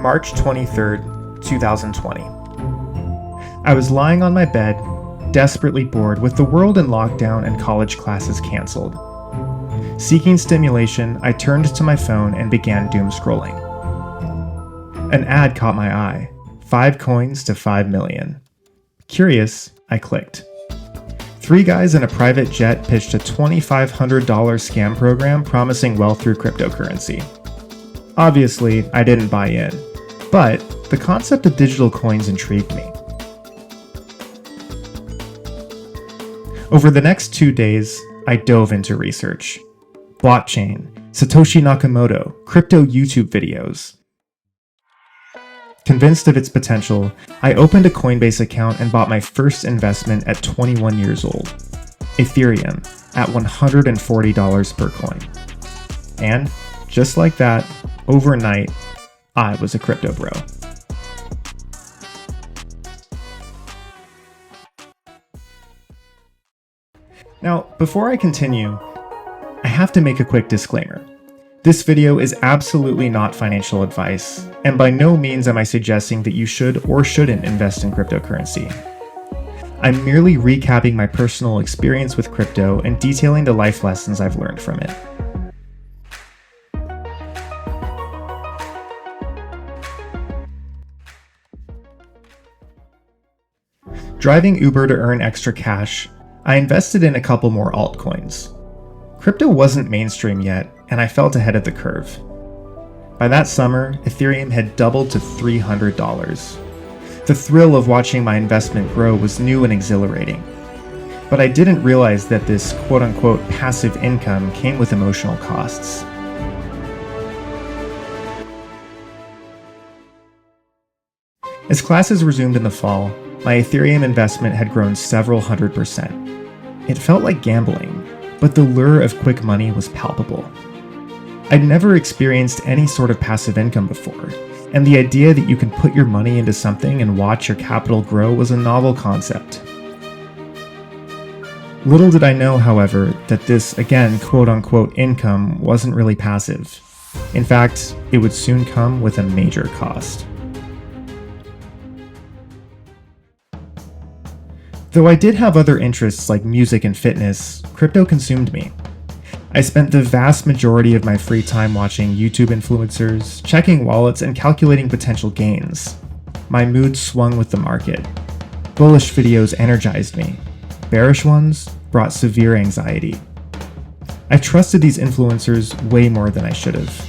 March 23rd, 2020. I was lying on my bed, desperately bored with the world in lockdown and college classes canceled. Seeking stimulation, I turned to my phone and began doom scrolling. An ad caught my eye. 5 coins to 5 million. Curious, I clicked. 3 guys in a private jet pitched a $2,500 scam program promising wealth through cryptocurrency. Obviously, I didn't buy in, but the concept of digital coins intrigued me. Over the next 2 days, I dove into research. Blockchain, Satoshi Nakamoto, crypto YouTube videos. Convinced of its potential, I opened a Coinbase account and bought my first investment at 21 years old, Ethereum, at $140 per coin. And, just like that, overnight, I was a crypto bro. Now, before I continue, I have to make a quick disclaimer. This video is absolutely not financial advice, and by no means am I suggesting that you should or shouldn't invest in cryptocurrency. I'm merely recapping my personal experience with crypto and detailing the life lessons I've learned from it. Driving Uber to earn extra cash, I invested in a couple more altcoins. Crypto wasn't mainstream yet, and I felt ahead of the curve. By that summer, Ethereum had doubled to $300. The thrill of watching my investment grow was new and exhilarating. But I didn't realize that this quote-unquote passive income came with emotional costs. As classes resumed in the fall, my Ethereum investment had grown several 100%. It felt like gambling, but the lure of quick money was palpable. I'd never experienced any sort of passive income before, and the idea that you could put your money into something and watch your capital grow was a novel concept. Little did I know, however, that this, again, quote-unquote income wasn't really passive. In fact, it would soon come with a major cost. Though I did have other interests like music and fitness, crypto consumed me. I spent the vast majority of my free time watching YouTube influencers, checking wallets, and calculating potential gains. My mood swung with the market. Bullish videos energized me. Bearish ones brought severe anxiety. I trusted these influencers way more than I should have.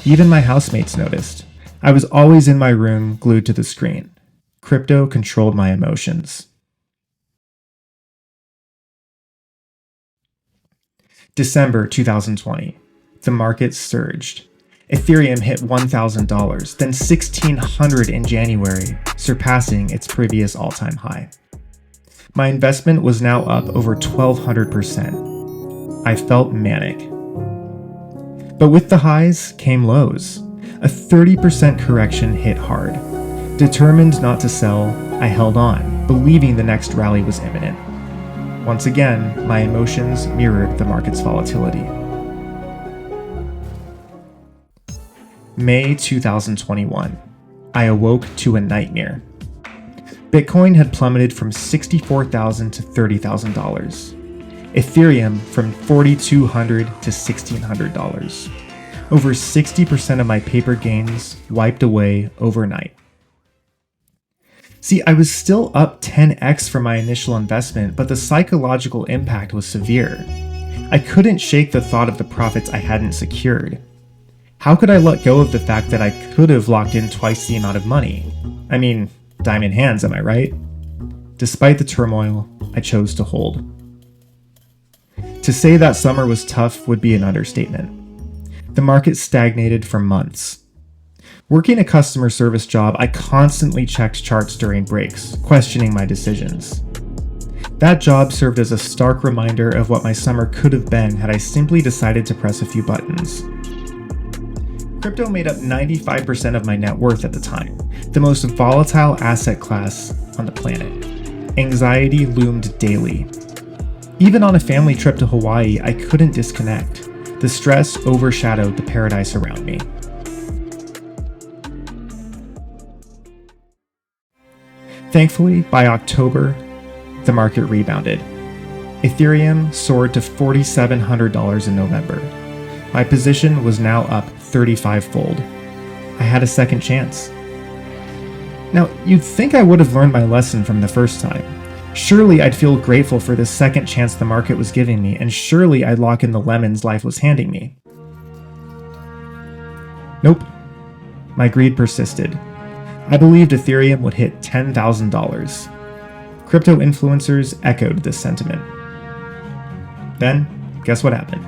Even my housemates noticed. I was always in my room, glued to the screen. Crypto controlled my emotions. December 2020. The market surged. Ethereum hit $1,000, then $1,600 in January, surpassing its previous all-time high. My investment was now up over 1,200%. I felt manic. But with the highs came lows. A 30% correction hit hard. Determined not to sell, I held on, believing the next rally was imminent. Once again, my emotions mirrored the market's volatility. May 2021. I awoke to a nightmare. Bitcoin had plummeted from $64,000 to $30,000. Ethereum from $4,200 to $1,600. Over 60% of my paper gains wiped away overnight. See, I was still up 10x from my initial investment, but the psychological impact was severe. I couldn't shake the thought of the profits I hadn't secured. How could I let go of the fact that I could have locked in twice the amount of money? I mean, diamond hands, am I right? Despite the turmoil, I chose to hold. To say that summer was tough would be an understatement. The market stagnated for months. Working a customer service job, I constantly checked charts during breaks, questioning my decisions. That job served as a stark reminder of what my summer could have been had I simply decided to press a few buttons. Crypto made up 95% of my net worth at the time, the most volatile asset class on the planet. Anxiety loomed daily. Even on a family trip to Hawaii, I couldn't disconnect. The stress overshadowed the paradise around me. Thankfully, by October, the market rebounded. Ethereum soared to $4,700 in November. My position was now up 35-fold. I had a second chance. Now, you'd think I would have learned my lesson from the first time. Surely I'd feel grateful for this second chance the market was giving me, and surely I'd lock in the lemons life was handing me. Nope. My greed persisted. I believed Ethereum would hit $10,000. Crypto influencers echoed this sentiment. Then, guess what happened?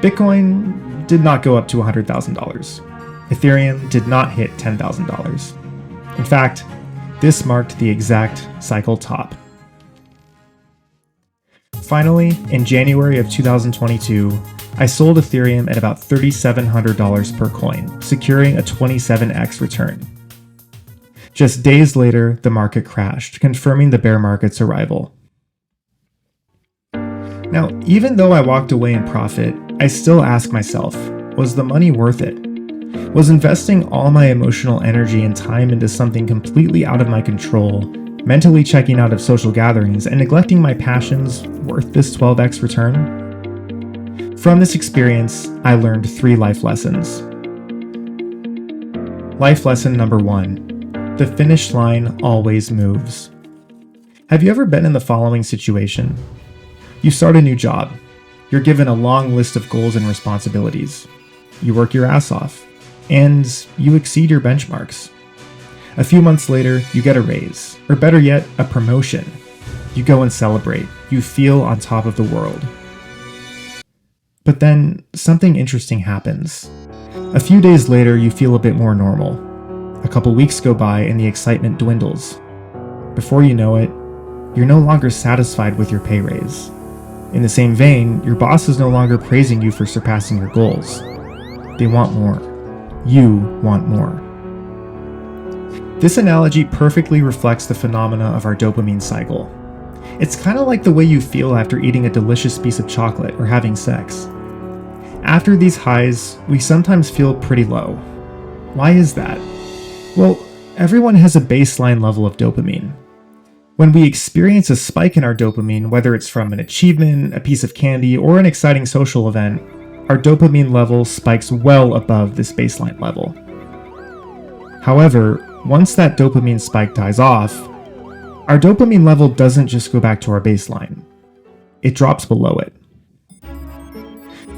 Bitcoin did not go up to $100,000. Ethereum did not hit $10,000. In fact, this marked the exact cycle top. Finally, in January of 2022, I sold Ethereum at about $3,700 per coin, securing a 27x return. Just days later, the market crashed, confirming the bear market's arrival. Now, even though I walked away in profit, I still ask myself, was the money worth it? Was investing all my emotional energy and time into something completely out of my control, mentally checking out of social gatherings, and neglecting my passions worth this 12x return? From this experience, I learned 3 life lessons. Life lesson number 1, the finish line always moves. Have you ever been in the following situation? You start a new job. You're given a long list of goals and responsibilities. You work your ass off, and you exceed your benchmarks. A few months later, you get a raise, or better yet, a promotion. You go and celebrate. You feel on top of the world. But then, something interesting happens. A few days later, you feel a bit more normal. A couple weeks go by and the excitement dwindles. Before you know it, you're no longer satisfied with your pay raise. In the same vein, your boss is no longer praising you for surpassing your goals. They want more. You want more. This analogy perfectly reflects the phenomena of our dopamine cycle. It's kind of like the way you feel after eating a delicious piece of chocolate or having sex. After these highs, we sometimes feel pretty low. Why is that? Well, everyone has a baseline level of dopamine. When we experience a spike in our dopamine, whether it's from an achievement, a piece of candy, or an exciting social event, our dopamine level spikes well above this baseline level. However, once that dopamine spike dies off, our dopamine level doesn't just go back to our baseline. It drops below it.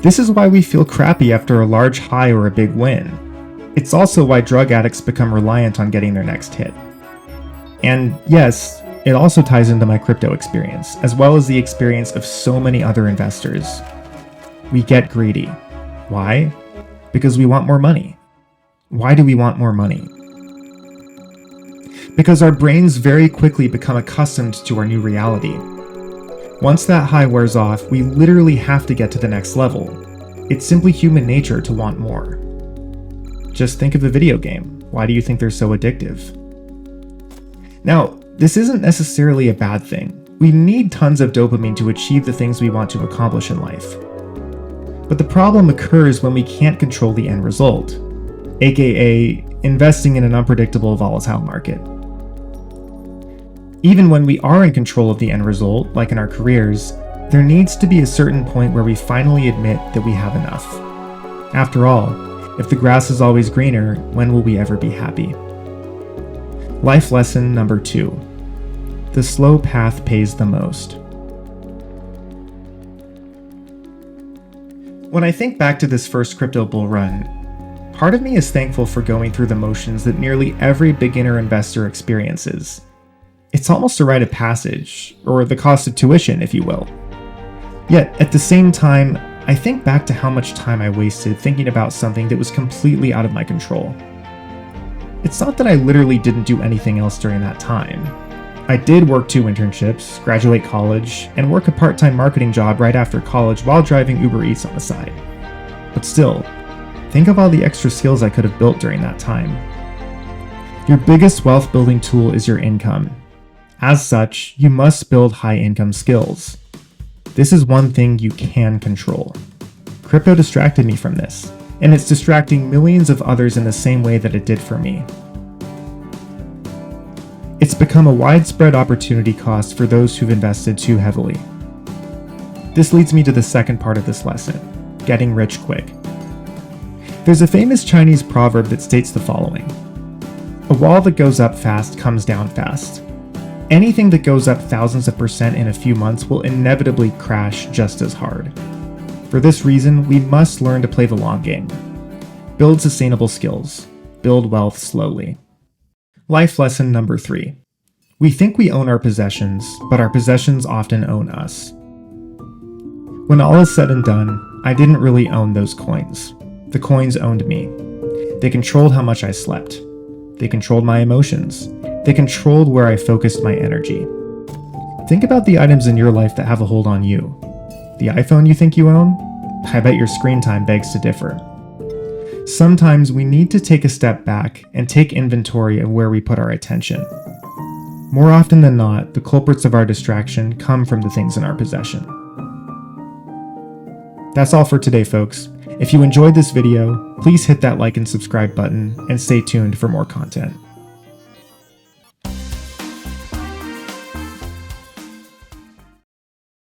This is why we feel crappy after a large high or a big win. It's also why drug addicts become reliant on getting their next hit. And yes, it also ties into my crypto experience, as well as the experience of so many other investors. We get greedy. Why? Because we want more money. Why do we want more money? Because our brains very quickly become accustomed to our new reality. Once that high wears off, we literally have to get to the next level. It's simply human nature to want more. Just think of a video game. Why do you think they're so addictive? Now, this isn't necessarily a bad thing. We need tons of dopamine to achieve the things we want to accomplish in life. But the problem occurs when we can't control the end result, aka investing in an unpredictable volatile market. Even when we are in control of the end result, like in our careers, there needs to be a certain point where we finally admit that we have enough. After all, if the grass is always greener, when will we ever be happy? Life lesson number 2. The slow path pays the most. When I think back to this first crypto bull run, part of me is thankful for going through the motions that nearly every beginner investor experiences. It's almost a rite of passage, or the cost of tuition, if you will. Yet, at the same time, I think back to how much time I wasted thinking about something that was completely out of my control. It's not that I literally didn't do anything else during that time. I did work 2 internships, graduate college, and work a part-time marketing job right after college while driving Uber Eats on the side. But still, think of all the extra skills I could have built during that time. Your biggest wealth building tool is your income. As such, you must build high income skills. This is one thing you can control. Crypto distracted me from this, and it's distracting millions of others in the same way that it did for me. It's It's become a widespread opportunity cost for those who've invested too heavily. This leads me to the second part of this lesson, getting rich quick. There's a famous Chinese proverb that states the following: a wall that goes up fast comes down fast. Anything that goes up thousands of percent in a few months will inevitably crash just as hard. For this reason, we must learn to play the long game. Build sustainable skills. Build wealth slowly. Life lesson number 3. We think we own our possessions, but our possessions often own us. When all is said and done, I didn't really own those coins. The coins owned me. They controlled how much I slept. They controlled my emotions. They controlled where I focused my energy. Think about the items in your life that have a hold on you. The iPhone you think you own? I bet your screen time begs to differ. Sometimes we need to take a step back and take inventory of where we put our attention. More often than not, the culprits of our distraction come from the things in our possession. That's all for today, folks. If you enjoyed this video, please hit that like and subscribe button and stay tuned for more content.